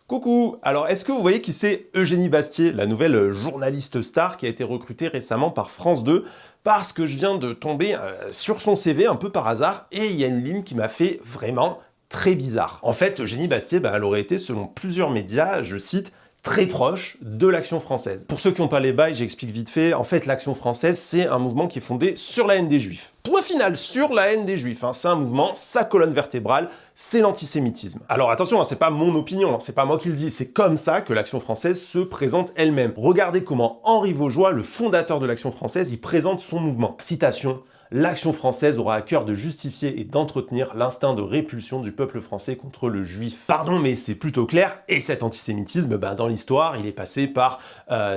Coucou! Alors, est-ce que vous voyez qui c'est Eugénie Bastier, la nouvelle journaliste star qui a été recrutée récemment par France 2? Parce que je viens de tomber sur son CV un peu par hasard, et il y a une ligne qui m'a fait vraiment très bizarre. En fait, Eugénie Bastier, elle aurait été, selon plusieurs médias, je cite, très proche de l'Action française. Pour ceux qui n'ont pas les bails, j'explique vite fait, en fait l'Action française c'est un mouvement qui est fondé sur la haine des juifs. Point final, sur la haine des juifs, c'est un mouvement, sa colonne vertébrale, c'est l'antisémitisme. Alors attention, c'est pas mon opinion, c'est pas moi qui le dis, c'est comme ça que l'Action française se présente elle-même. Regardez comment Henri Vaugeois, le fondateur de l'Action française, il présente son mouvement. Citation: l'Action française aura à cœur de justifier et d'entretenir l'instinct de répulsion du peuple français contre le juif. Pardon, mais c'est plutôt clair, et cet antisémitisme, dans l'histoire, il est passé par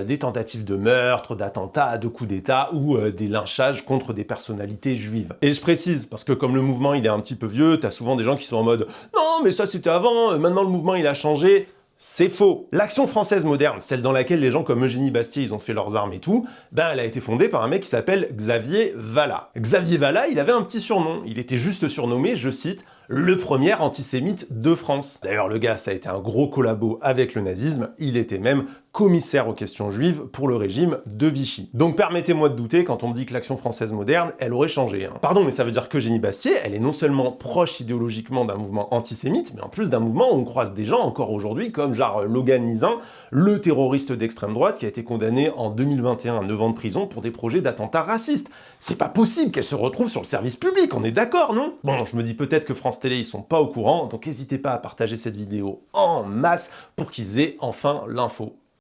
des tentatives de meurtre, d'attentats, de coups d'état ou des lynchages contre des personnalités juives. Et je précise, parce que comme le mouvement il est un petit peu vieux, t'as souvent des gens qui sont en mode « Non, mais ça c'était avant, maintenant le mouvement il a changé ». C'est faux. L'Action française moderne, celle dans laquelle les gens comme Eugénie Bastier, ils ont fait leurs armes et tout, elle a été fondée par un mec qui s'appelle Xavier Vallat. Xavier Vallat, il avait un petit surnom. Il était juste surnommé, je cite, le premier antisémite de France. D'ailleurs, le gars, ça a été un gros collabo avec le nazisme. Il était même commissaire aux questions juives pour le régime de Vichy. Donc permettez-moi de douter quand on me dit que l'Action française moderne, elle aurait changé. Pardon, mais ça veut dire qu'Eugénie Bastier, elle est non seulement proche idéologiquement d'un mouvement antisémite, mais en plus d'un mouvement où on croise des gens encore aujourd'hui comme genre Logan Nizan, le terroriste d'extrême droite qui a été condamné en 2021 à 9 ans de prison pour des projets d'attentats racistes. C'est pas possible qu'elle se retrouve sur le service public, on est d'accord, non? Bon, je me dis peut-être que France Télé, ils sont pas au courant, donc n'hésitez pas à partager cette vidéo en masse pour qu'ils aient enfin l'info.